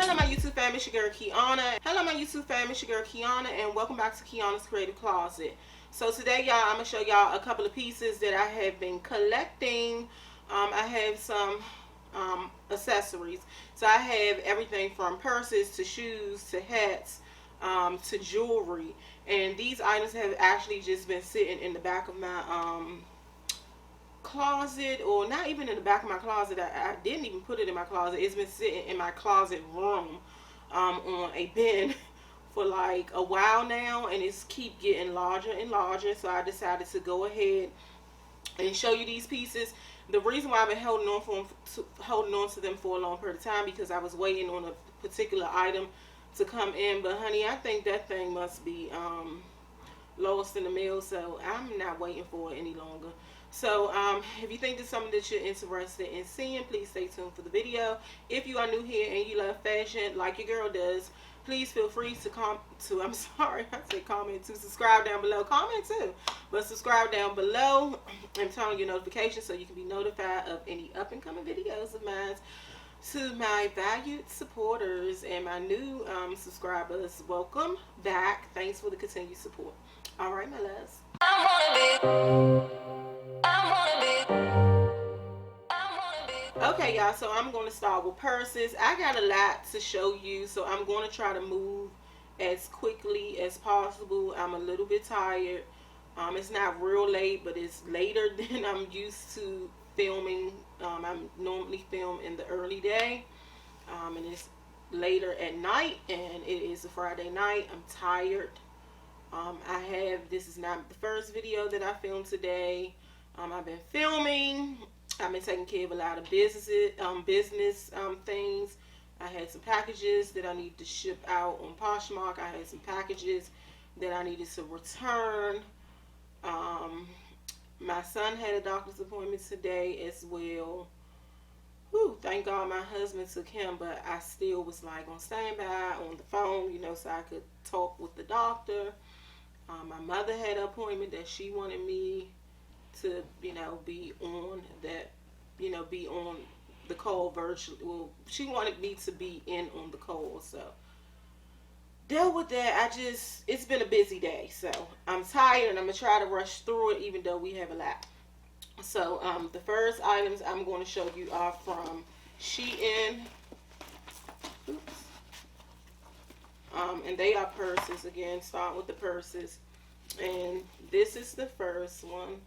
Hello my YouTube fam, it's your girl Kiana. Hello my YouTube fam, it's your girl Kiana, and welcome back to Kiana's Creative Closet. So today y'all, I'm going to show y'all a couple of pieces that I have been collecting. I have some accessories. So I have everything from purses to shoes to hats to jewelry. And these items have actually just been sitting in the back of my closet, or not even in the back of my closet. I didn't even put it in my closet. It's been sitting in my closet room on a bin for like a while now, and it's keep getting larger and larger. So I decided to go ahead and show you these pieces. The reason why I've been holding on to them for a long period of time, because I was waiting on a particular item to come in. But honey, I think that thing must be lost in the mail, so I'm not waiting for it any longer. So if you think there's something that you're interested in seeing, please stay tuned for the video. If you are new here and you love fashion like your girl does, please feel free to subscribe down below. Comment too, but subscribe down below and turn on your notifications so you can be notified of any up and coming videos of mine. To my valued supporters and my new subscribers, welcome back. Thanks for the continued support. All right, my loves. Okay, y'all, so I'm going to start with purses. I got a lot to show you, so I'm going to try to move as quickly as possible. I'm a little bit tired. It's not real late, but it's later than I'm used to filming. I normally film in the early day, and it's later at night, and it is a Friday night. I'm tired. This is not the first video that I filmed today. I've been filming. I've been taking care of a lot of business things. I had some packages that I needed to ship out on Poshmark. I had some packages that I needed to return. My son had a doctor's appointment today as well. Whew, thank God my husband took him, but I still was like on standby on the phone, so I could talk with the doctor. My mother had an appointment that she wanted me to, be on that, be on the call virtually. Well, she wanted me to be in on the call, so dealt with that. It's been a busy day, so I'm tired and I'm gonna try to rush through it, even though we have a lot. So the first items I'm going to show you are from Shein. Oops. And they are purses. Again, start with the purses, and this is the first one.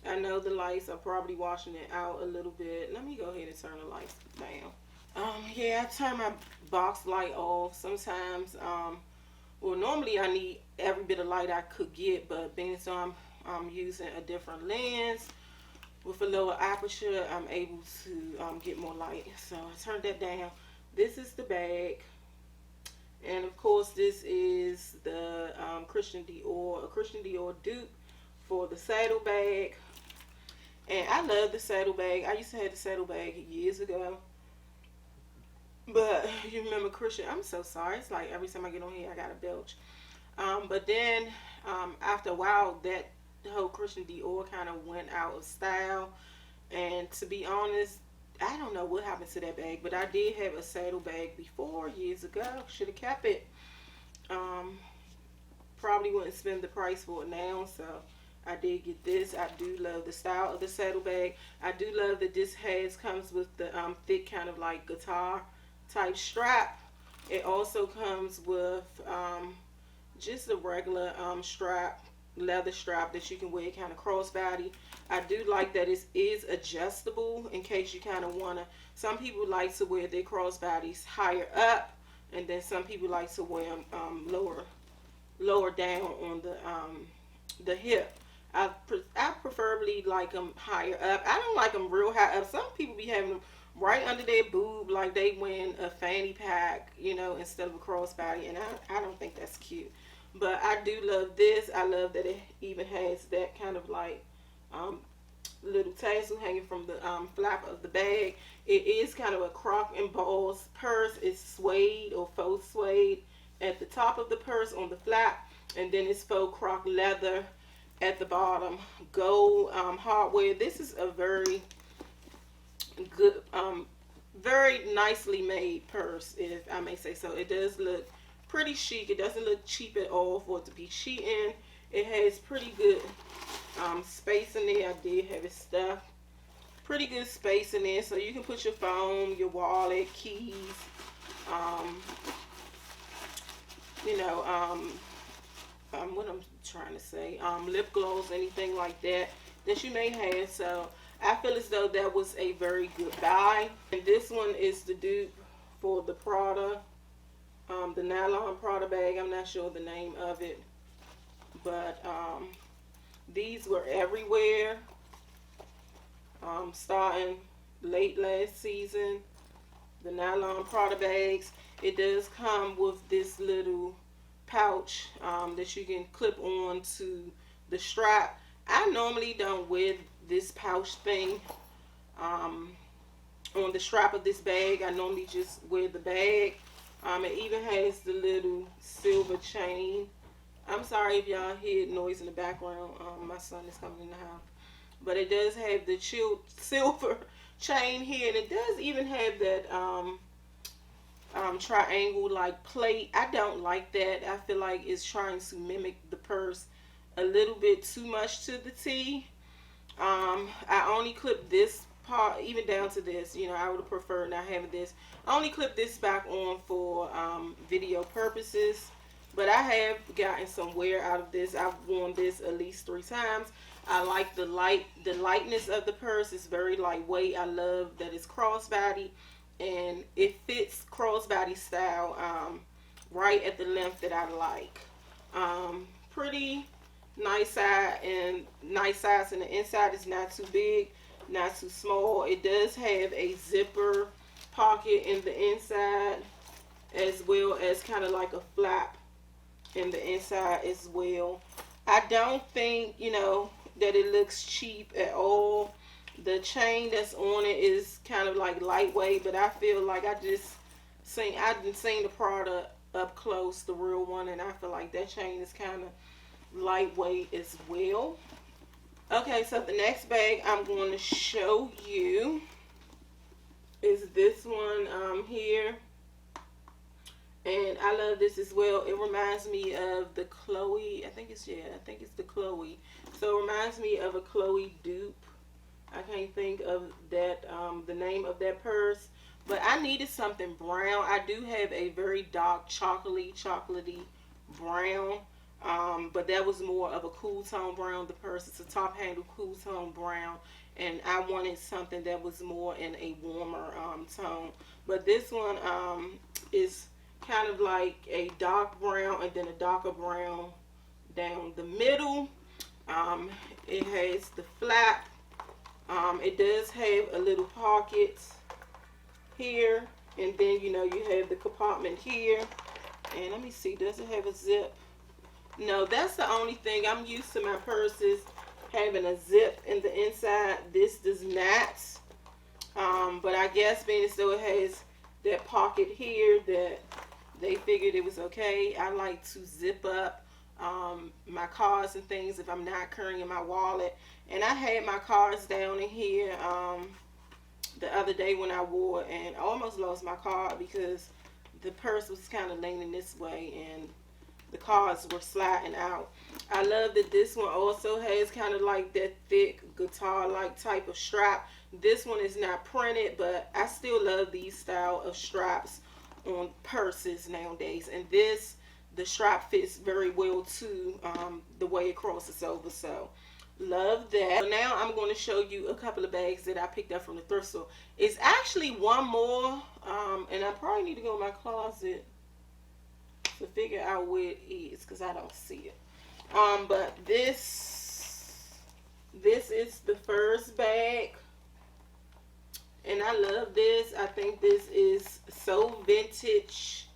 I know the lights are probably washing it out a little bit. Let me go ahead and turn the lights down. Yeah, I turn my box light off sometimes. Well, normally I need every bit of light I could get, but being so I'm using a different lens with a lower aperture, I'm able to get more light. So I turned that down. This is the bag. And of course, this is the Christian Dior dupe for the saddle bag. And I love the saddle bag. I used to have the saddle bag years ago. But you remember Christian, I'm so sorry. It's like every time I get on here, I got to belch. But then after a while, that whole Christian Dior kind of went out of style. And to be honest, I don't know what happened to that bag, but I did have a saddle bag before years ago. Should have kept it. Probably wouldn't spend the price for it now, so I did get this. I do love the style of the saddle bag. I do love that this comes with the thick kind of like guitar type strap. It also comes with just a regular leather strap that you can wear kind of crossbody. I do like that it is adjustable in case you kind of want to. Some people like to wear their crossbodies higher up, and then some people like to wear them lower down on the hip. I preferably like them higher up. I don't like them real high up. Some people be having them right under their boob, like they wearing a fanny pack, instead of a crossbody, and I don't think that's cute. But I do love this. I love that it even has that kind of like little tassel hanging from the flap of the bag. It is kind of a croc and balls purse. It's suede or faux suede at the top of the purse on the flap, and then it's faux croc leather at the bottom. Gold hardware. This is a very good very nicely made purse, if I may say so. It does look pretty chic. It doesn't look cheap at all for it to be cheating. It has pretty good space in there. I did have it stuffed. Pretty good space in there, so you can put your phone, your wallet, keys, um, you know, what I'm trying to say, lip gloss, anything like that that you may have. So I feel as though that was a very good buy. And this one is the dupe for the Prada, the nylon Prada bag. I'm not sure the name of it, but these were everywhere, starting late last season. The nylon Prada bags. It does come with this little pouch that you can clip on to the strap. I normally don't wear this pouch thing on the strap of this bag. I normally just wear the bag. It even has the little silver chain. I'm sorry if y'all hear noise in the background. My son is coming in the house. But it does have the silver chain here, and it does even have that triangle like plate. I don't like that. I feel like it's trying to mimic the purse a little bit too much to the T. I only clip this part, even down to this. You know, I would have preferred not having this. I only clip this back on for video purposes, but I have gotten some wear out of this. I've worn this at least 3 times. I like the lightness of the purse. It's very lightweight. I love that it's crossbody, and it fits crossbody style right at the length that I like. Pretty nice size, and the inside is not too big, not too small. It does have a zipper pocket in the inside, as well as kind of like a flap in the inside as well. I don't think, you know, that it looks cheap at all. The chain that's on it is kind of like lightweight, but I feel like I've seen the product up close, the real one, and I feel like that chain is kind of lightweight as well. Okay, so the next bag I'm going to show you is this one here. And I love this as well. It reminds me of the Chloe. I think it's the Chloe. So it reminds me of a Chloe dupe. I can't think of that, the name of that purse. But I needed something brown. I do have a very dark chocolatey brown. But that was more of a cool tone brown. The purse is a top handle cool tone brown. And I wanted something that was more in a warmer tone. But this one is kind of like a dark brown and then a darker brown down the middle. It has the flap. It does have a little pocket here, and then you know you have the compartment here. And let me see, does it have a zip? No, that's the only thing. I'm used to my purses having a zip in the inside. This does not. But I guess being as though it has that pocket here, that they figured it was okay. I like to zip up my cards and things if I'm not carrying my wallet. And I had my cards down in here the other day when I wore it, and I almost lost my card because the purse was kind of leaning this way and the cards were sliding out. I love that this one also has kind of like that thick guitar-like type of strap. This one is not printed, but I still love these style of straps on purses nowadays. And the strap fits very well to the way it crosses over. So love that. So now I'm going to show you a couple of bags that I picked up from the thrift store. It's actually one more, and I probably need to go in my closet to figure out where it is because I don't see it. But this is the first bag, and I love this. I think this is so vintage,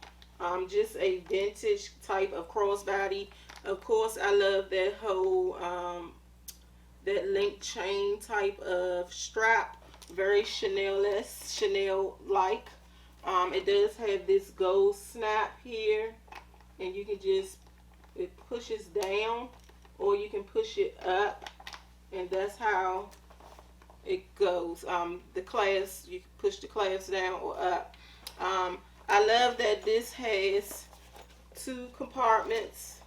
just a vintage type of crossbody. Of course, I love that whole that link chain type of strap, very Chanel-like. It does have this gold snap here, and you can it pushes down, or you can push it up, and that's how it goes. The clasp, you can push the clasp down or up. I love that this has 2 compartments,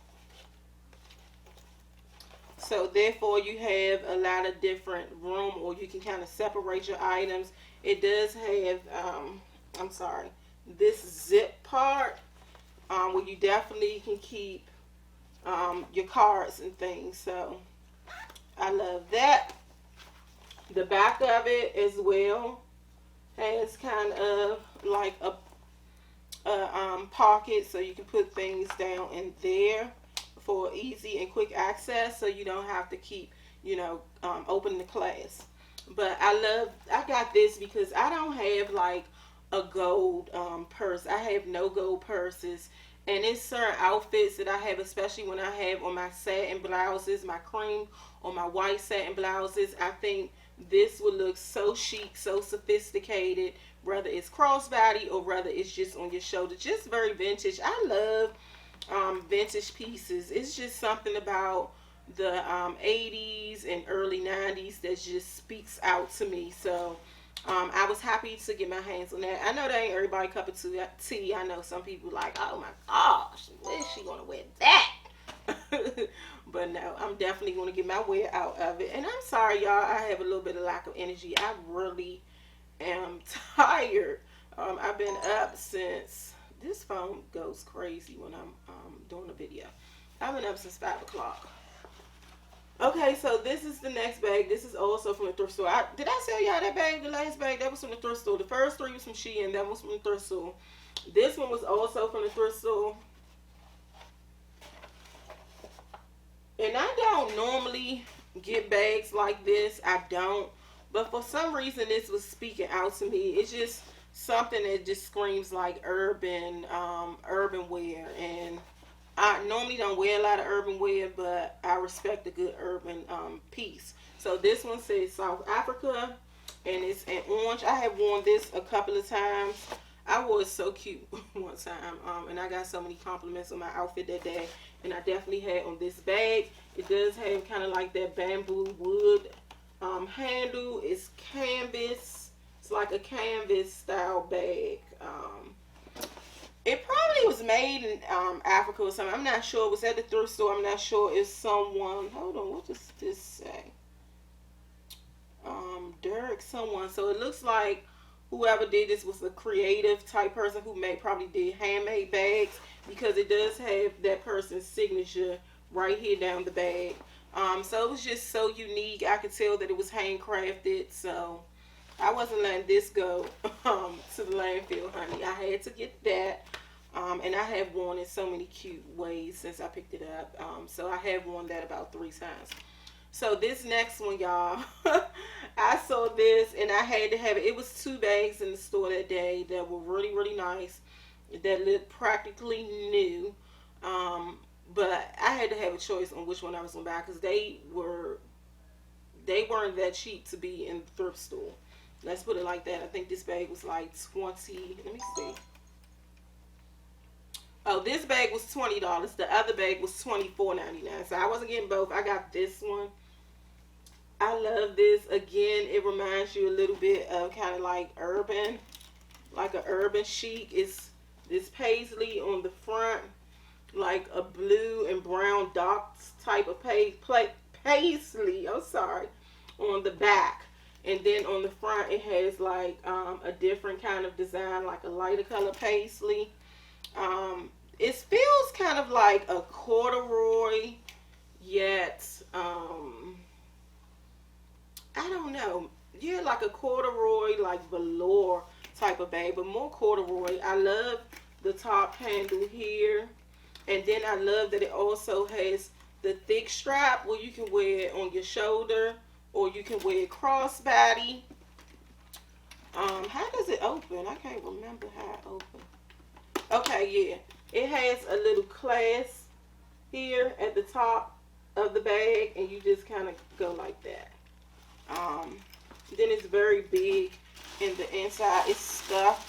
so therefore you have a lot of different room, or you can kind of separate your items. It does have, I'm sorry, this zip part, where you definitely can keep your cards and things. So I love that. The back of it as well has kind of like a pocket, so you can put things down in there for easy and quick access, so you don't have to keep, opening the clasp. But I got this because I don't have like a gold purse. I have no gold purses. And it's certain outfits that I have, especially when I have on my satin blouses, my cream or my white satin blouses. I think this would look so chic, so sophisticated, whether it's crossbody or whether it's just on your shoulder. Just very vintage. I love vintage pieces. It's just something about the 80s and early 90s that just speaks out to me. So I was happy to get my hands on that. I know that ain't everybody cup of tea. I know some people like, oh my gosh, when is she gonna wear that? But no, I'm definitely gonna get my wear out of it. And I'm sorry, y'all, I have a little bit of lack of energy. I really am tired. I've been up since, this phone goes crazy when I'm doing a video. I've been up since 5 o'clock. Okay, so this is the next bag. This is also from the thrift store. Did I sell y'all that bag? The last bag, that was from the thrift store. The first 3 was from Shein. That was from the thrift store. This one was also from the thrift store. And I don't normally get bags like this. I don't. But for some reason, this was speaking out to me. It's just something that just screams like urban wear. And I normally don't wear a lot of urban wear, but I respect a good urban piece. So this one says South Africa, and it's in orange. I have worn this a couple of times. I wore it so cute one time, and I got so many compliments on my outfit that day. And I definitely had on this bag. It does have kind of like that bamboo wood handle. It's canvas. It's like a canvas style bag. It probably was made in Africa or something. I'm not sure. It was at the thrift store. I'm not sure if someone, hold on, what does this say? Derek someone. So it looks like whoever did this was a creative type person who probably did handmade bags, because it does have that person's signature right here down the bag. So it was just so unique. I could tell that it was handcrafted. So I wasn't letting this go to the landfill, honey. I had to get that. And I have worn it so many cute ways since I picked it up. So I have worn that about 3 times. So this next one, y'all, I saw this and I had to have it. It was 2 bags in the store that day that were really, really nice, that looked practically new. But I had to have a choice on which one I was going to buy, because they weren't that cheap to be in the thrift store. Let's put it like that. I think this bag was like 20, let me see. Oh, this bag was $20. The other bag was $24.99. So I wasn't getting both. I got this one. I love this. Again, it reminds you a little bit of kind of like urban, like an urban chic. It's this paisley on the front, like a blue and brown dots type of paisley. I'm sorry, on the back. And then on the front, it has like a different kind of design, like a lighter color paisley. It feels kind of like a corduroy, yet I don't know. Yeah, like a corduroy, like velour type of bag, but more corduroy. I love the top handle here, and then I love that it also has the thick strap where you can wear it on your shoulder, or you can wear it crossbody. How does it open? I can't remember how it opens. Okay, yeah. It has a little clasp here at the top of the bag, and you just kind of go like that. Then it's very big in the inside. It's stuffed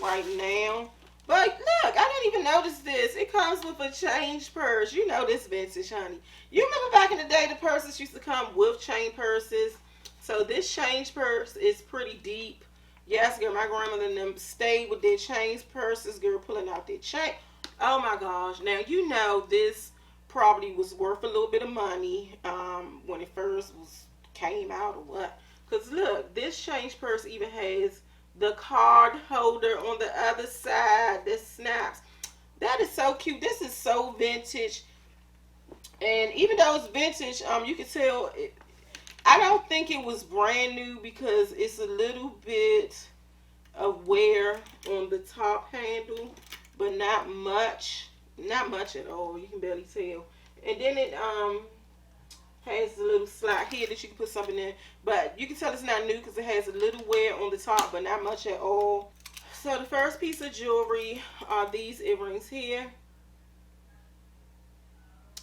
right now. But look, I didn't even notice this. It comes with a change purse. You know this vintage, honey. You remember back in the day, the purses used to come with chain purses. So this change purse is pretty deep. Yes, girl, my grandmother and them stayed with their change purses, girl, pulling out their change. Oh my gosh. Now, you know, this property was worth a little bit of money when it first was came out or what. Because look, this change purse even has the card holder on the other side that snaps. That is so cute. This is so vintage. And even though it's vintage, you can tell I don't think it was brand new because it's a little bit of wear on the top handle, but not much. Not much at all. You can barely tell. And then it has a little slot here that you can put something in. But you can tell it's not new because it has a little wear on the top, but not much at all. So the first piece of jewelry are these earrings here.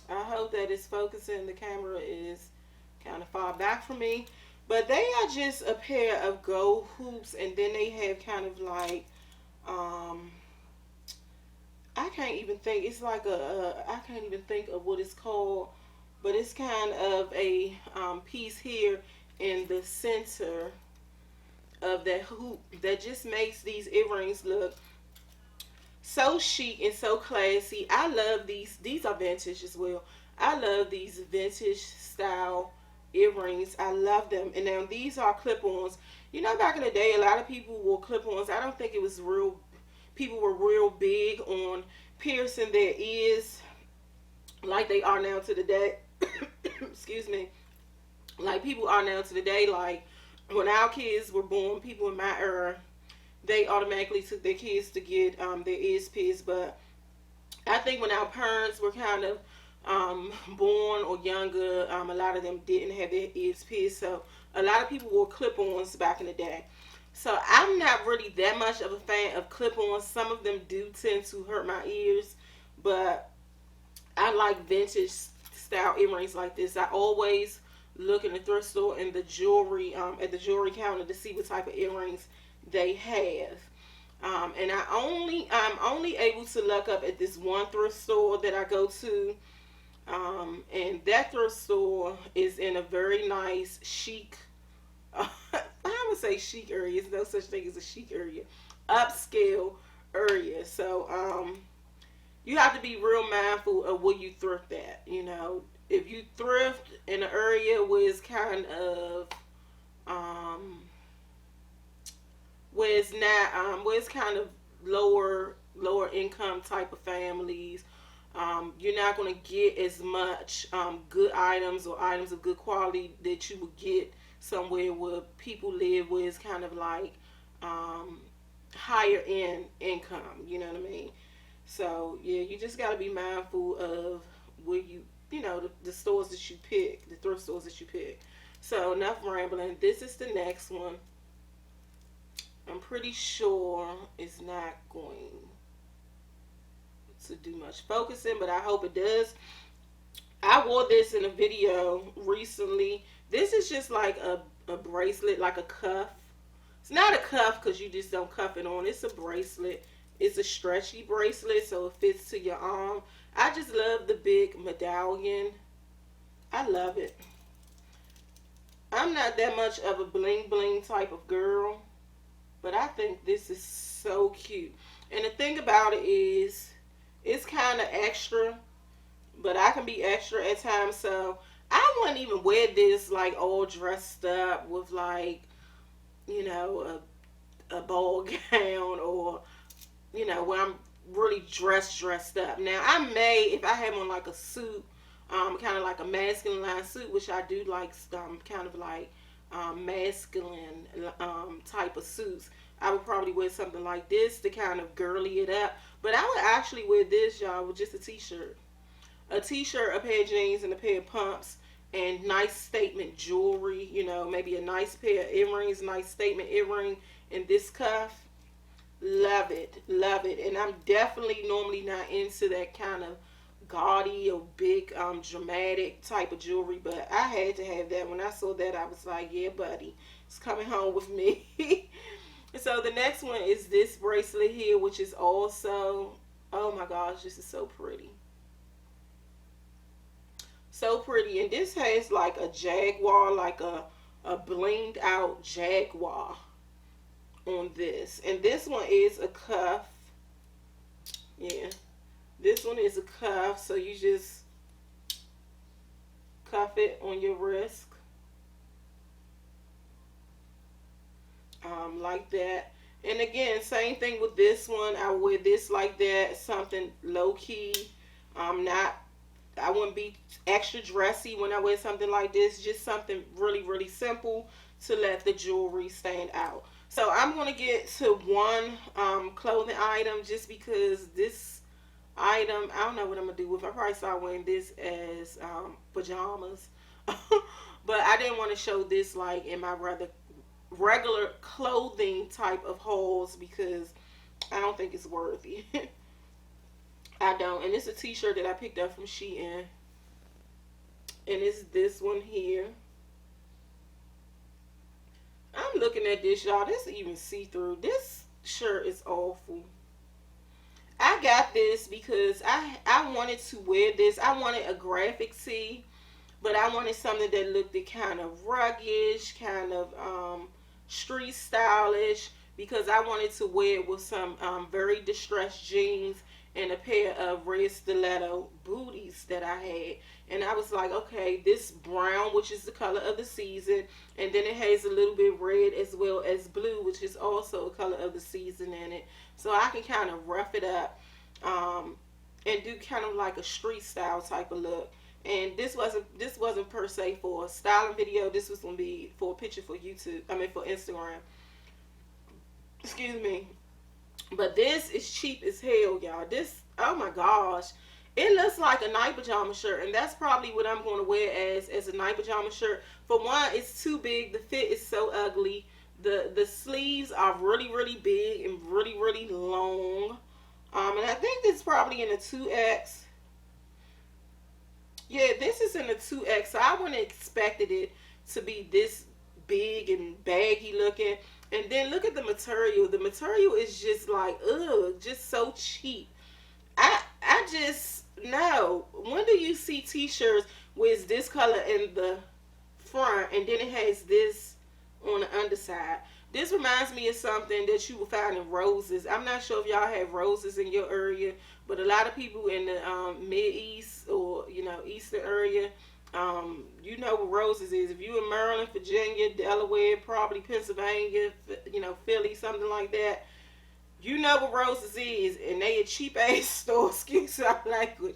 I hope that it's focusing. The camera is kind of far back from me. But they are just a pair of gold hoops, and then they have kind of like, I can't even think. It's like I can't even think of what it's called, but it's kind of a piece here in the center of that hoop that just makes these earrings look so chic and so classy. I love these. These are vintage as well. I love these vintage style earrings. I love them. And now these are clip-ons. You know, back in the day, a lot of people wore clip-ons. I don't think it was real. People were real big on piercing their ears like they are now to the day. Excuse me. Like people are now to the day. Like when our kids were born, people in my era, they automatically took their kids to get their ears pierced. But I think when our parents were kind of born or younger, a lot of them didn't have their ears pierced. So a lot of people wore clip-ons back in the day. So I'm not really that much of a fan of clip-ons. Some of them do tend to hurt my ears, but I like vintage style earrings like this. I always look in the thrift store and the jewelry at the jewelry counter to see what type of earrings they have. And I'm only able to look up at this one thrift store that I go to. And that thrift store is in a very nice chic, I would say chic area. There's no such thing as a chic area. Upscale area. So, you have to be real mindful of where you thrift at. You know, if you thrift in an area where it's kind of, where it's not, where it's kind of lower income type of families, you're not going to get as much good items or items of good quality that you would get somewhere where people live, where it's kind of like higher end income. You know what I mean? So yeah, you just got to be mindful of where you know, the stores that you pick, the thrift stores that you pick. So enough rambling. This is the next one. I'm pretty sure it's not going to do much focusing, but I hope it does. I wore this in a video recently. This is just like a bracelet, like a cuff. It's not a cuff because you just don't cuff it on. It's a bracelet. It's a stretchy bracelet, so it fits to your arm. I just love the big medallion. I love it. I'm not that much of a bling bling type of girl, but I think this is so cute. And the thing about it is, it's kind of extra, but I can be extra at times. So I wouldn't even wear this like all dressed up with like, you know, a ball gown, or, you know, where I'm really dressed up. Now I may, if I have on like a suit, kind of like a masculine line suit, which I do like, kind of like masculine type of suits, I would probably wear something like this to kind of girly it up. But I would actually wear this, y'all, with just a t-shirt. A t-shirt, a pair of jeans, and a pair of pumps, and nice statement jewelry. You know, maybe a nice pair of earrings, nice statement earring, and this cuff. Love it. Love it. And I'm definitely normally not into that kind of gaudy or big, dramatic type of jewelry. But I had to have that. When I saw that, I was like, yeah, buddy, it's coming home with me. So the next one is this bracelet here, which is also, oh my gosh, this is so pretty. So pretty. And this has like a jaguar, like a a blinged out jaguar on this. And this one is a cuff. Yeah, this one is a cuff, so you just cuff it on your wrist, like that. And again, same thing with this one. I wear this like that, something low key. Not, I wouldn't be extra dressy when I wear something like this. Just something really, really simple to let the jewelry stand out. So I'm going to get to one clothing item, just because this item, I don't know what I'm going to do with. I probably start wearing this as pajamas. But I didn't want to show this like in my regular clothing type of hauls, because I don't think it's worthy. I don't. And it's a t-shirt that I picked up from Shein. And it's this one here. I'm looking at this, y'all. This even see-through. This shirt is awful. I got this because I wanted to wear this. I wanted a graphic tee, but I wanted something that looked kind of ruggish, kind of street stylish, because I wanted to wear it with some very distressed jeans and a pair of red stiletto booties that I had. And I was like, okay, this brown, which is the color of the season, and then it has a little bit red as well as blue, which is also a color of the season in it. So I can kind of rough it up and do kind of like a street style type of look. And this wasn't per se for a styling video. This was gonna be for a picture for YouTube. I mean for Instagram. Excuse me. But this is cheap as hell, y'all. This, oh my gosh. It looks like a night pajama shirt, and that's probably what I'm going to wear as a night pajama shirt. For one, it's too big. The fit is so ugly. The sleeves are really, really big and really, really long. And I think this is probably in a 2X. Yeah, this is in a 2X. So I wouldn't have expected it to be this big and baggy looking. And then look at the material. The material is just like, ugh, just so cheap. I just, no. When do you see t-shirts with this color in the front and then it has this on the underside? This reminds me of something that you will find in Roses. I'm not sure if y'all have Roses in your area, but a lot of people in the Mid-East or, Eastern area, you know what Roses is. If you in Maryland, Virginia, Delaware, probably Pennsylvania, Philly, something like that, you know what Roses is, and they a cheap ass store, excuse my language.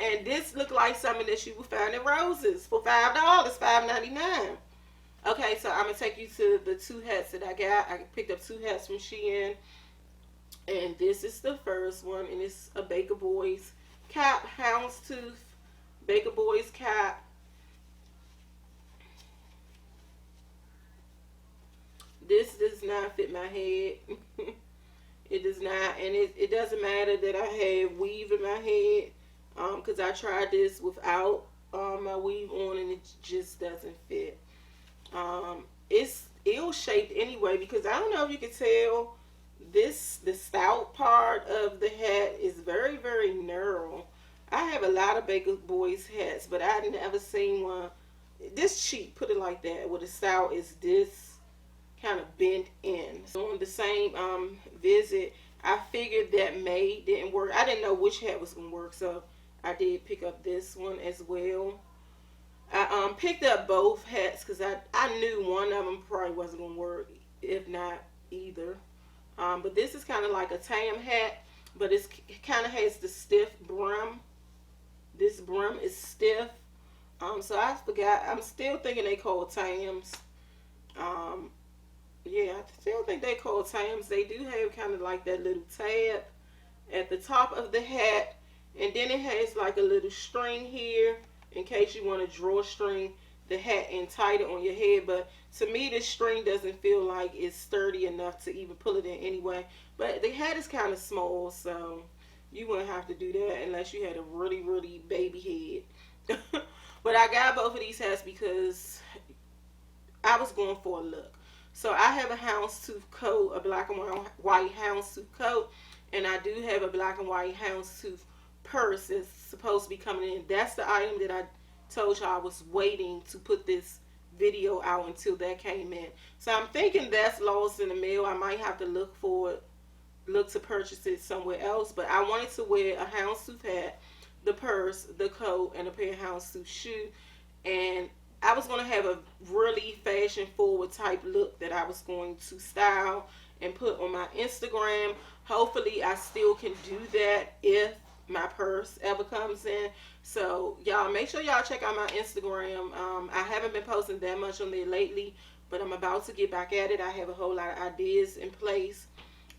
And this look like something that you would find in Roses for $5, $5.99. Okay, so I'm gonna take you to the two hats that I got. I picked up two hats from Shein, and this is the first one, and it's a Baker Boys cap, houndstooth Baker Boys cap. This does not fit my head. It does not, and it doesn't matter that I have weave in my head, because I tried this without my weave on, and it just doesn't fit. It's ill-shaped anyway, because I don't know if you can tell, the stout part of the hat is very, very narrow. I have a lot of Baker Boys hats, but I never seen one this cheap, put it like that, where the stout is this kind of bent in. So on the same visit, I figured that May didn't work. I didn't know which hat was gonna work, so I did pick up this one as well. I picked up both hats because I knew one of them probably wasn't gonna work, if not either. But this is kind of like a tam hat, but it kind of has the stiff brim. This brim is stiff. So I forgot. I'm still thinking they call tams. Yeah, I still think they call tams. They do have kind of like that little tab at the top of the hat, and then it has like a little string here in case you want to drawstring the hat and tight it on your head. But to me, this string doesn't feel like it's sturdy enough to even pull it in anyway. But the hat is kind of small, so you wouldn't have to do that unless you had a really, really baby head. But I got both of these hats because I was going for a look. So I have a houndstooth coat, a black and white houndstooth coat, and I do have a black and white houndstooth purse that's supposed to be coming in. That's the item that I told y'all I was waiting to put this video out until that came in. So I'm thinking that's lost in the mail. I might have to look to purchase it somewhere else. But I wanted to wear a houndstooth hat, the purse, the coat, and a pair of houndstooth shoes. And I was going to have a really fashion forward type look that I was going to style and put on my Instagram. Hopefully I still can do that if my purse ever comes in. So y'all make sure y'all check out my Instagram. I haven't been posting that much on there lately, but I'm about to get back at it. I have a whole lot of ideas in place.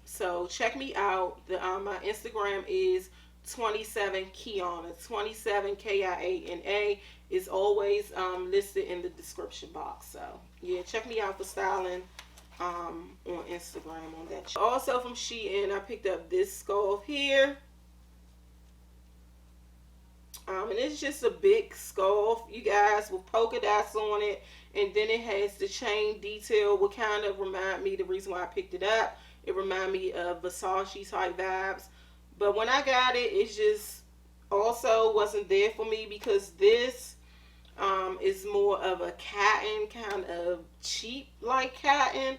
So check me out. My Instagram is 27 Kiana, 27 Kiana, is always listed in the description box. So yeah, check me out for styling on Instagram on that. Also from Shein, I picked up this scarf here. And it's just a big scarf, you guys, with polka dots on it. And then it has the chain detail, what kind of remind me, the reason why I picked it up, it reminded me of Versace type vibes. But when I got it, it just also wasn't there for me, because this is more of a cotton, kind of cheap like cotton.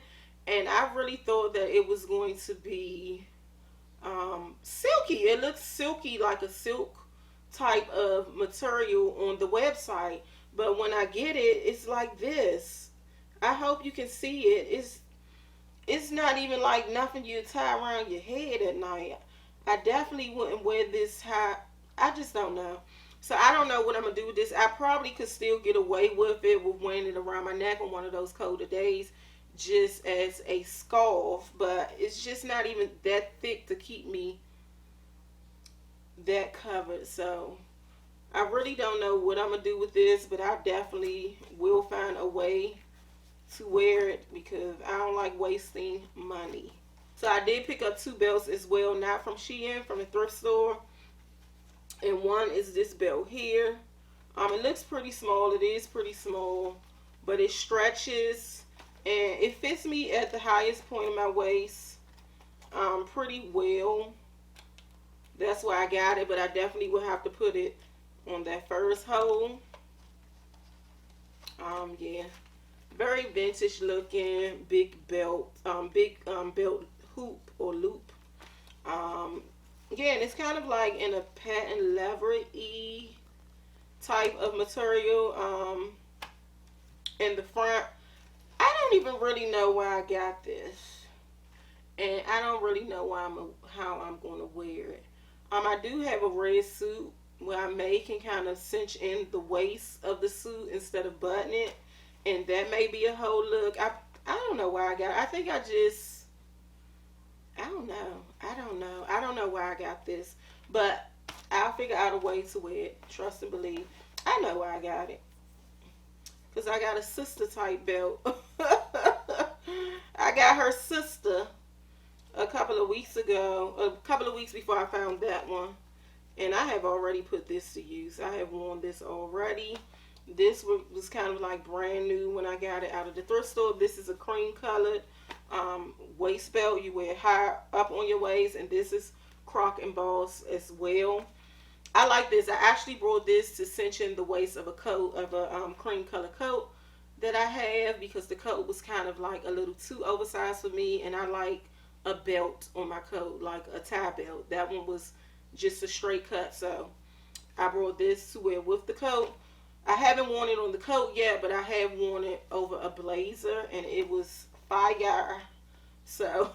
And I really thought that it was going to be silky. It looks silky, like a silk type of material on the website. But when I get it, it's like this. I hope you can see it. It's not even like nothing you tie around your head at night. I definitely wouldn't wear this high. I just don't know. So I don't know what I'm going to do with this. I probably could still get away with it, with wearing it around my neck on one of those colder days, just as a scarf. But it's just not even that thick to keep me that covered. So I really don't know what I'm going to do with this, but I definitely will find a way to wear it, because I don't like wasting money. So I did pick up 2 belts as well, not from Shein, from the thrift store. And one is this belt here. It looks pretty small. It is pretty small, but it stretches and it fits me at the highest point of my waist pretty well. That's why I got it, but I definitely will have to put it on that first hole. Yeah, very vintage looking, big belt, belt hoop or loop. Yeah, and it's kind of like in a patent leather-y type of material. In the front, I don't even really know why I got this, and I don't really know how I'm going to wear it. I do have a red suit where I can kind of cinch in the waist of the suit instead of button it, and that may be a whole look. I don't know why I got it. I think I don't know. I don't know why I got this, but I'll figure out a way to wear it. Trust and believe. I know why I got it, because I got a sister type belt. I got her sister a couple of weeks ago, a couple of weeks before I found that one. And I have already put this to use. I have worn this already. This was kind of like brand new when I got it out of the thrift store. This is a cream colored waist belt. You wear it high up on your waist. And this is Croc and Boss as well. I like this. I actually brought this to cinch in the waist of a coat, of a cream color coat that I have, because the coat was kind of like a little too oversized for me. And I like a belt on my coat, like a tie belt. That one was just a straight cut, so I brought this to wear with the coat. I haven't worn it on the coat yet, but I have worn it over a blazer, and it was fire. So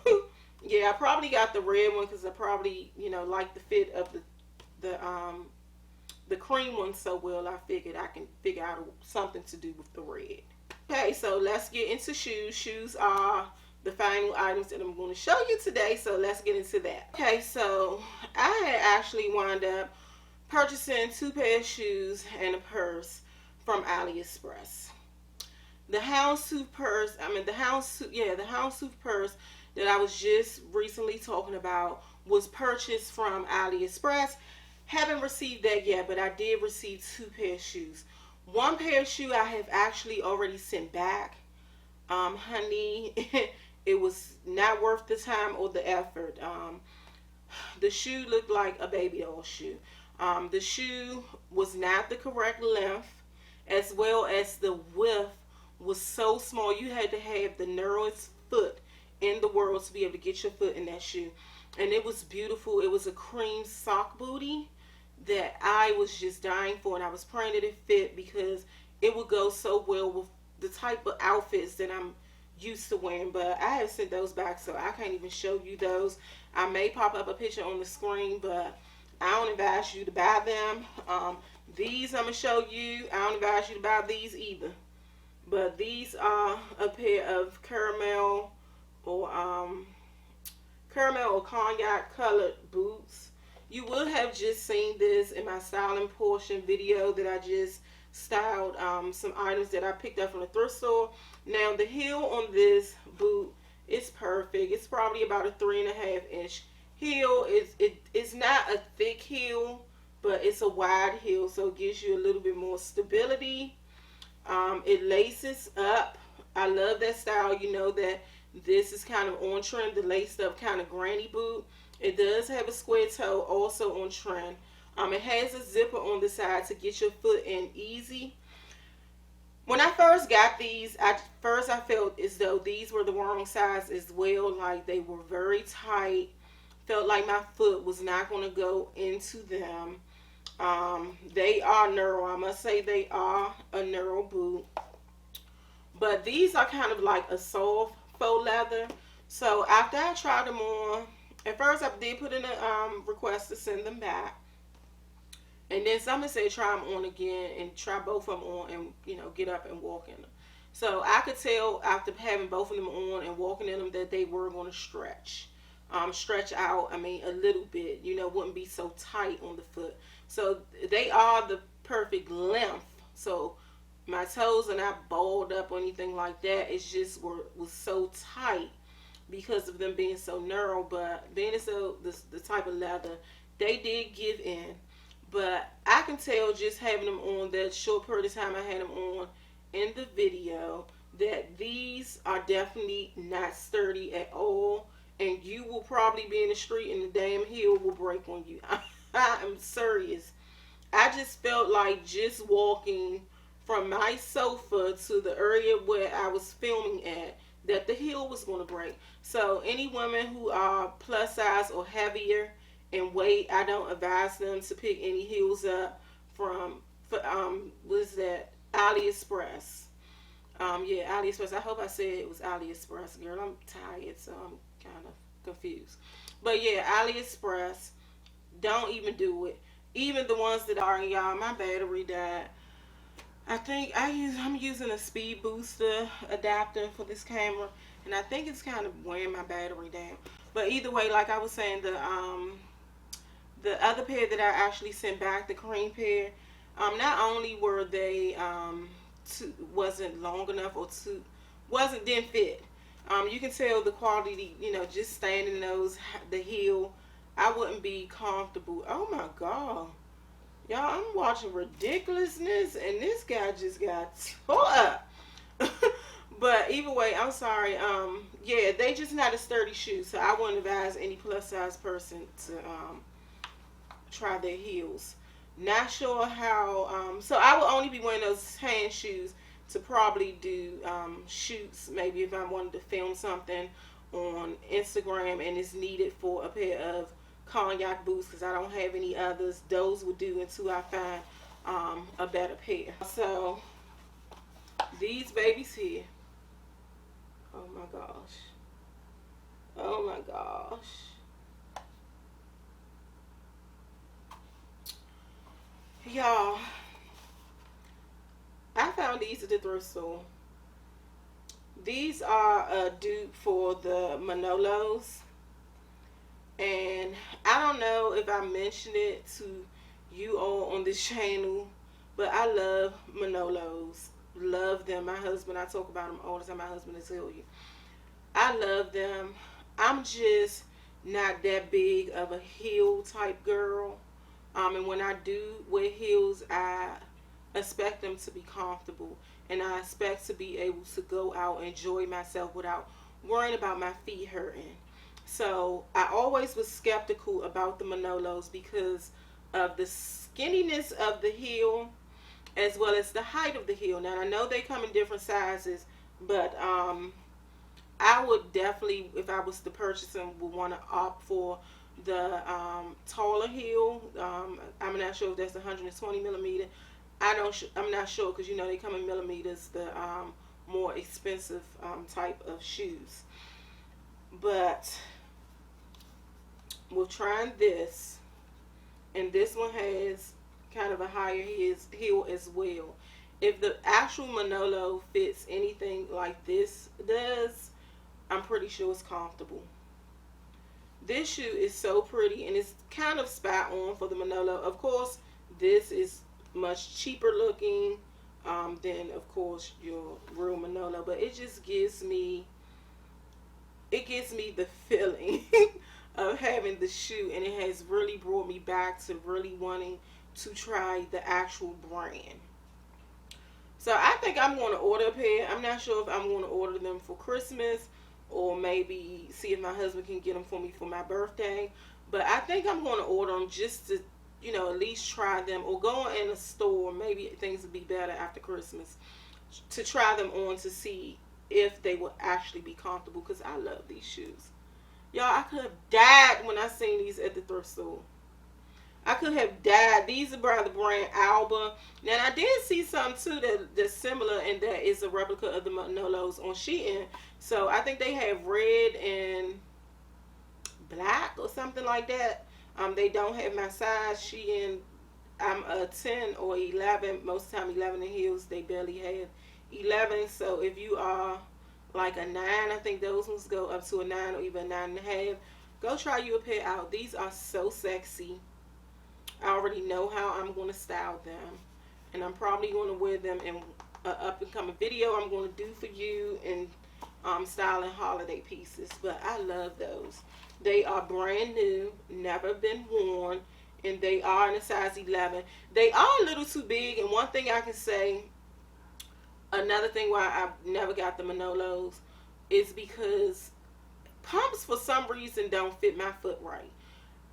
yeah, I probably got the red one because I probably, like the fit of the cream one so well. I figured I can figure out something to do with the red. Okay, so let's get into shoes. Shoes are the final items that I'm going to show you today, so let's get into that. Okay, so I had actually wound up purchasing 2 pairs of shoes and a purse from AliExpress. The houndstooth purse, the houndstooth purse that I was just recently talking about was purchased from AliExpress. Haven't received that yet, but I did receive 2 pairs of shoes. 1 pair of shoe I have actually already sent back. Honey, it was not worth the time or the effort. The shoe looked like a baby doll shoe. The shoe was not the correct length, as well as the width was so small. You had to have the narrowest foot in the world to be able to get your foot in that shoe. And it was beautiful. It was a cream sock booty that I was just dying for, and I was praying that it fit because it would go so well with the type of outfits that I'm used to wearing. But I have sent those back, so I can't even show you those. I may pop up a picture on the screen, but I don't advise you to buy them. These I'm gonna show you. I don't advise you to buy these either. But these are a pair of or caramel or cognac colored boots. You would have just seen this in my styling portion video that I just styled some items that I picked up from the thrift store. Now the heel on this boot is perfect. It's probably about a 3.5-inch heel. It's not a thick heel, but it's a wide heel, so it gives you a little bit more stability. It laces up. I love that style. You know that this is kind of on trend, the laced up kind of granny boot. It does have a square toe, also on trend. It has a zipper on the side to get your foot in easy. When I first got these, I felt as though these were the wrong size as well. Like they were very tight. Felt like my foot was not going to go into them. They are narrow. I must say they are a narrow boot. But these are kind of like a soft faux leather. So after I tried them on, at first I did put in a request to send them back. And then somebody said try them on again and try both of them on and, you know, get up and walk in them. So I could tell after having both of them on and walking in them that they were going to stretch. Stretch out, I mean, a little bit. You know, wouldn't be so tight on the foot. So they are the perfect length. So my toes are not balled up or anything like that. It's just was so tight because of them being so narrow. But being so the type of leather, they did give in. But I can tell just having them on that short period of time I had them on in the video that these are definitely not sturdy at all. And you will probably be in the street and the damn heel will break on you. I am serious. I just felt like just walking from my sofa to the area where I was filming at, that the heel was going to break. So any women who are plus size or heavier in weight, I don't advise them to pick any heels up from what is that, AliExpress. Yeah, AliExpress. I hope I said it was AliExpress, girl. I'm tired, so I'm kind of confused. But yeah, AliExpress. Don't even do it. Even the ones that are, y'all, my battery died. I think I'm using a speed booster adapter for this camera, and I think it's kind of wearing my battery down. But either way, like I was saying, the other pair that I actually sent back, the cream pair, not only were they wasn't long enough or didn't fit. You can tell the quality, you know, just standing in those, the heel, I wouldn't be comfortable. Oh my God. Y'all, I'm watching Ridiculousness and this guy just got tore up. But either way, I'm sorry. Yeah, they just not a sturdy shoe, so I wouldn't advise any plus size person to try their heels. Not sure how, so I would only be wearing those hand shoes to probably do shoots, maybe if I wanted to film something on Instagram and it's needed for a pair of cognac boots because I don't have any others. Those would do until I find a better pair. So these babies here, oh my gosh, oh my gosh. Y'all, I found these at the thrift store. These are a dupe for the Manolos. And I don't know if I mentioned it to you all on this channel, but I love Manolos. Love them. My husband, I talk about them all the time. My husband will tell you. I love them. I'm just not that big of a heel type girl. And when I do wear heels, I expect them to be comfortable. And I expect to be able to go out and enjoy myself without worrying about my feet hurting. So I always was skeptical about the Manolos because of the skinniness of the heel as well as the height of the heel. Now, I know they come in different sizes, but I would definitely, if I was to purchase them, would want to opt for the taller heel. I'm not sure if that's 120 millimeter. I'm not sure, because you know they come in millimeters. The more expensive type of shoes. But with trying this, and this one has kind of a higher heel as well. If the actual Manolo fits anything like this does, I'm pretty sure it's comfortable. This shoe is so pretty, and it's kind of spot on for the Manolo. Of course, this is much cheaper looking than, of course, your real Manolo, but it just gives me the feeling of having the shoe, and it has really brought me back to really wanting to try the actual brand. So I think I'm going to order a pair. I'm not sure if I'm going to order them for Christmas, or maybe see if my husband can get them for me for my birthday. But I think I'm going to order them just to, you know, at least try them, or go in a store. Maybe things will be better after Christmas, to try them on to see if they will actually be comfortable, because I love these shoes. Y'all, I could have died when I seen these at the thrift store. I could have died. These are by the brand Alba. Now, I did see some too that's similar, and that is a replica of the Manolos on Shein. So I think they have red and black or something like that. They don't have my size. Shein, I'm a 10 or 11. Most of the time 11 in heels. They barely have 11. So if you are like a 9, I think those ones go up to a 9 or even a 9.5. Go try you a pair out. These are so sexy. I already know how I'm going to style them, and I'm probably going to wear them in an up and coming video I'm going to do for you, and styling holiday pieces. But I love those. They are brand new, never been worn, and they are in a size 11. They are a little too big, and one thing I can say, another thing why I never got the Manolos, is because pumps for some reason don't fit my foot right.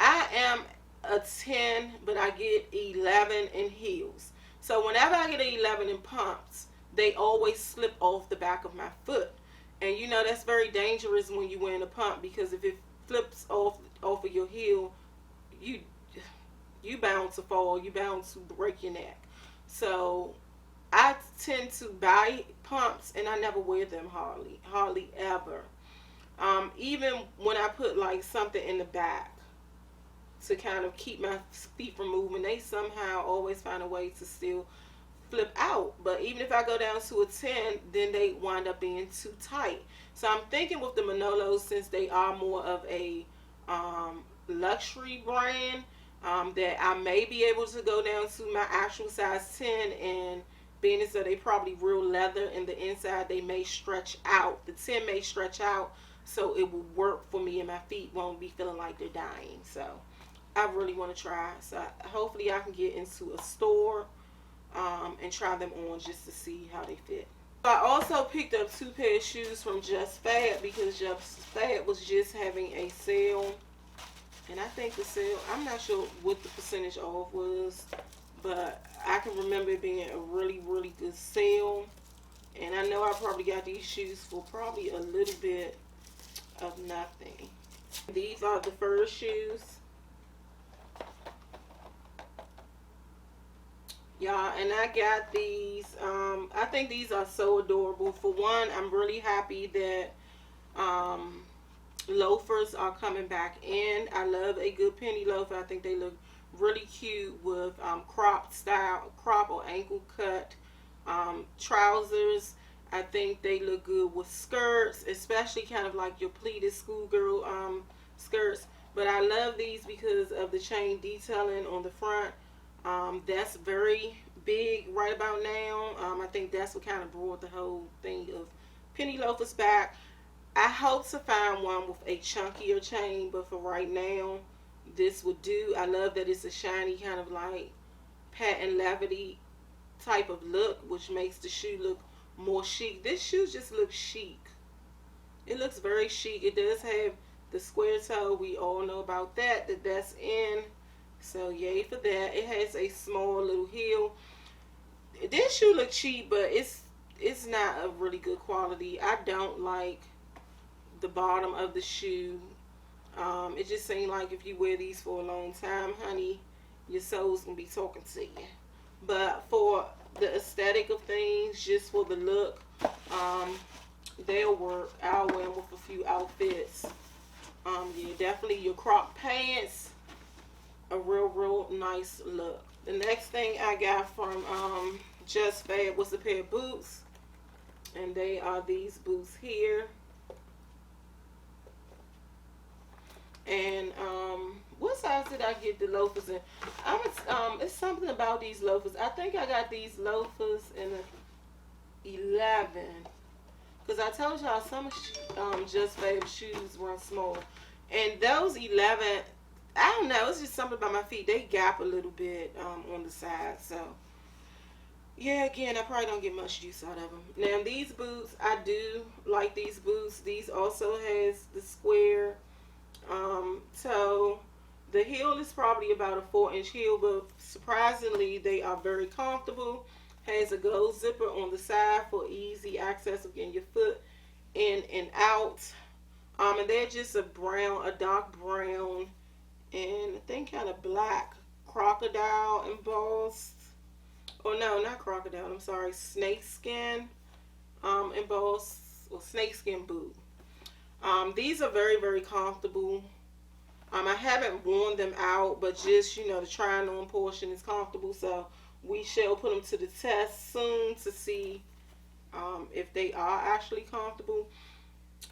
I am a 10, but I get 11 in heels. So whenever I get an 11 in pumps, they always slip off the back of my foot. And you know that's very dangerous when you're wearing a pump, because if it flips off of your heel, you bound to fall. You bound to break your neck. So I tend to buy pumps, and I never wear them hardly ever. Even when I put like something in the back to kind of keep my feet from moving, they somehow always find a way to still flip out. But even if I go down to a 10, then they wind up being too tight. So I'm thinking with the Manolos, since they are more of a luxury brand, that I may be able to go down to my actual size 10, and being as though they probably real leather in the inside, they may stretch out. The 10 may stretch out, so it will work for me, and my feet won't be feeling like they're dying. So I really want to try. So hopefully I can get into a store and try them on just to see how they fit. I also picked up 2 pair of shoes from Just Fab, because Just Fab was just having a sale. And I think the sale, I'm not sure what the percentage off was, but I can remember it being a really, really good sale. And I know I probably got these shoes for probably a little bit of nothing. These are the first shoes. Y'all, and I got these. I think these are so adorable. For one, I'm really happy that loafers are coming back in. I love a good penny loafer. I think they look really cute with crop or ankle cut trousers. I think they look good with skirts, especially kind of like your pleated schoolgirl skirts. But I love these because of the chain detailing on the front. That's very big right about now. I think that's what kind of brought the whole thing of penny loafers back. I hope to find one with a chunkier chain, but for right now, this would do. I love that it's a shiny kind of like patent leather type of look, which makes the shoe look more chic. This shoe just looks chic. It looks very chic. It does have the square toe. We all know about that. That's in. So yay for that. It has a small little heel. This shoe look cheap, but it's not a really good quality. I don't like the bottom of the shoe. It just seems like if you wear these for a long time, honey, your soul's gonna be talking to you. But for the aesthetic of things, just for the look, um, they'll work. I'll wear them with a few outfits. Yeah, definitely your crop pants, a real nice look. The next thing I got from Just Fab was a pair of boots, and they are these boots here. And what size did I get the loafers in? It's something about these loafers. I think I got these loafers in a 11. Because I told y'all some Just Fab shoes run small. And those 11, I don't know, it's just something about my feet. They gap a little bit on the side. So, yeah, again, I probably don't get much use out of them. Now, these boots, I do like these boots. These also has the square toe. The heel is probably about a 4-inch heel, but surprisingly, they are very comfortable. Has a gold zipper on the side for easy access of getting your foot in and out. And they're just a dark brown, and I think kind of black crocodile embossed. Oh no, not crocodile. I'm sorry, snakeskin embossed or snakeskin boot. These are very comfortable. I haven't worn them out, but just, the trying on portion is comfortable. So we shall put them to the test soon to see if they are actually comfortable.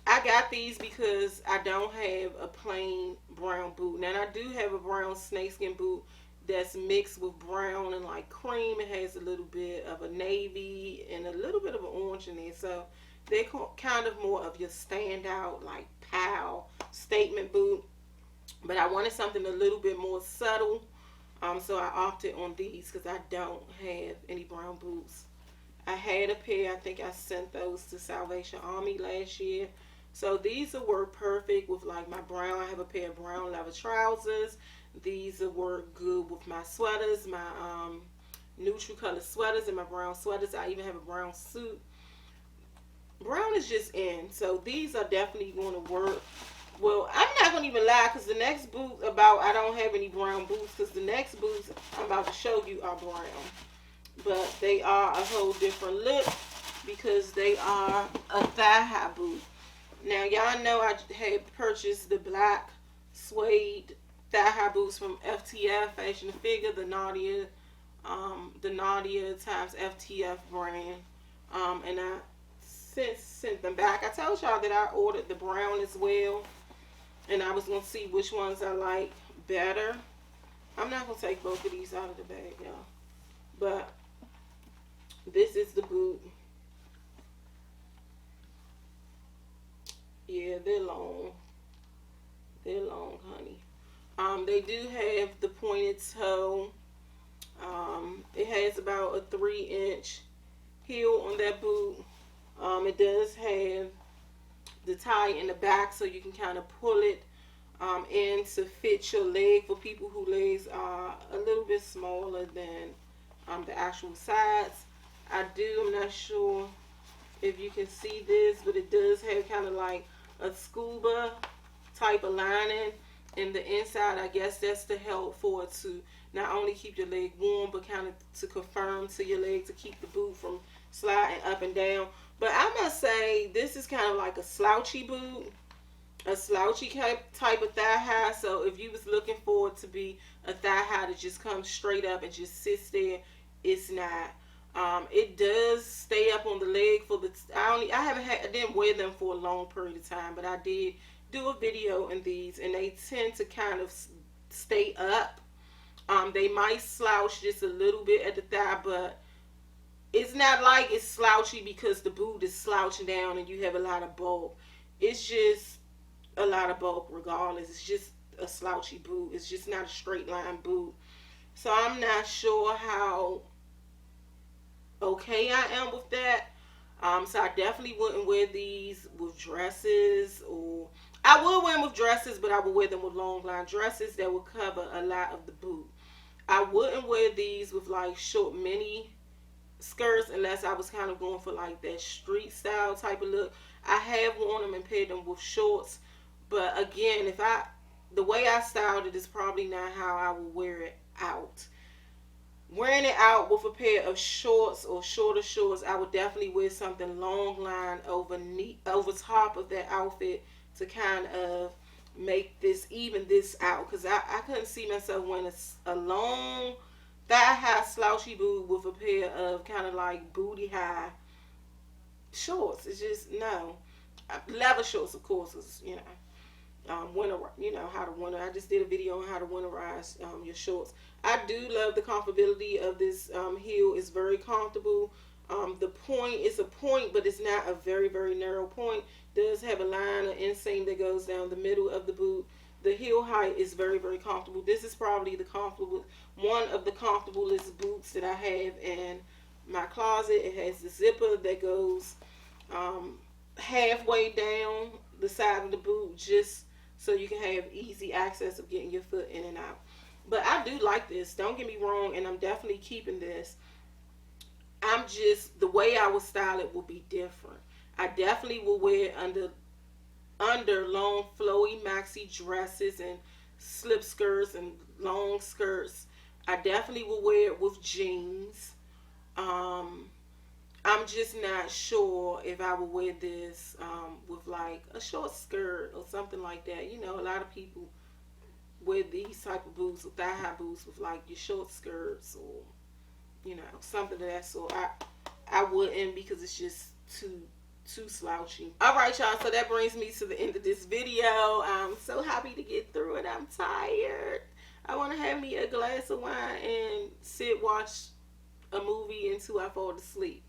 I got these because I don't have a plain brown boot. Now, I do have a brown snakeskin boot that's mixed with brown and like cream. It has a little bit of a navy and a little bit of an orange in there. So they're kind of more of your standout, like POW statement boot. But I wanted something a little bit more subtle. So I opted on these because I don't have any brown boots. I had a pair. I think I sent those to Salvation Army last year. So these will work perfect with like my brown. I have a pair of brown leather trousers. These will work good with my sweaters, my neutral color sweaters and my brown sweaters. I even have a brown suit. Brown is just in. So these are definitely going to work. Well, I'm not going to even lie, because the next boot I don't have any brown boots, because the next boots I'm about to show you are brown. But they are a whole different look because they are a thigh-high boot. Now, y'all know I had purchased the black suede thigh-high boots from FTF, Fashion to Figure, the Nadia times FTF brand. And I sent them back. I told y'all that I ordered the brown as well. And I was going to see which ones I like better. I'm not going to take both of these out of the bag, y'all. But this is the boot. Yeah, they're long. They're long, honey. They do have the pointed toe. It has about a 3-inch heel on that boot. It does have the tie in the back, so you can kind of pull it in to fit your leg for people whose legs are a little bit smaller than the actual sides. I'm not sure if you can see this, but it does have kind of like a scuba type of lining in the inside. I guess that's to help for it to not only keep your leg warm, but kind of to confirm to your leg to keep the boot from sliding up and down. But I must say, this is kind of like a slouchy boot, a slouchy type of thigh high. So if you was looking for it to be a thigh high that just comes straight up and just sits there, it's not. It does stay up on the leg for the. I didn't wear them for a long period of time, but I did do a video in these, and they tend to kind of stay up. They might slouch just a little bit at the thigh, but it's not like it's slouchy because the boot is slouching down and you have a lot of bulk. It's just a lot of bulk regardless. It's just a slouchy boot. It's just not a straight line boot. So I'm not sure how okay I am with that. So I definitely wouldn't wear these with dresses, or I would wear them with dresses, but I would wear them with long line dresses that would cover a lot of the boot. I wouldn't wear these with like short mini skirts unless I was kind of going for like that street style type of look. I have worn them and paired them with shorts, but again, the way I styled it is probably not how I would wear it out. Wearing it out with a pair of shorts or shorter shorts, I would definitely wear something long line over top of that outfit to kind of make this even this out, because I couldn't see myself wearing a long thigh high slouchy boot with a pair of kind of like booty high shorts. It's just no. Leather shorts, of course, is winter. How to winter. I just did a video on how to winterize your shorts. I do love the comfortability of this heel. It's very comfortable. The point is a point, but it's not a very, very narrow point. It does have a line of inseam that goes down the middle of the boot. The heel height is very, very comfortable. This is probably one of the comfortablest boots that I have in my closet. It has the zipper that goes halfway down the side of the boot, just so you can have easy access of getting your foot in and out. But I do like this, don't get me wrong, and I'm definitely keeping this. The way I would style it will be different. I definitely will wear it under long flowy maxi dresses and slip skirts and long skirts. I definitely will wear it with jeans. I'm just not sure if I would wear this with like a short skirt or something like that. A lot of people wear these type of boots, or thigh high boots with like your short skirts or something of that sort. I wouldn't, because it's just too slouchy. Alright, y'all, so that brings me to the end of this video. I'm so happy to get through it. I'm tired. I want to have me a glass of wine and watch a movie until I fall asleep.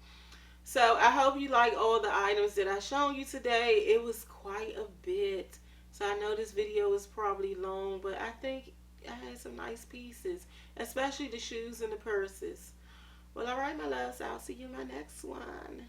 So I hope you like all the items that I shown you today. It was quite a bit, so I know this video is probably long, but I think I had some nice pieces, especially the shoes and the purses. Well, alright, my loves, I'll see you in my next one.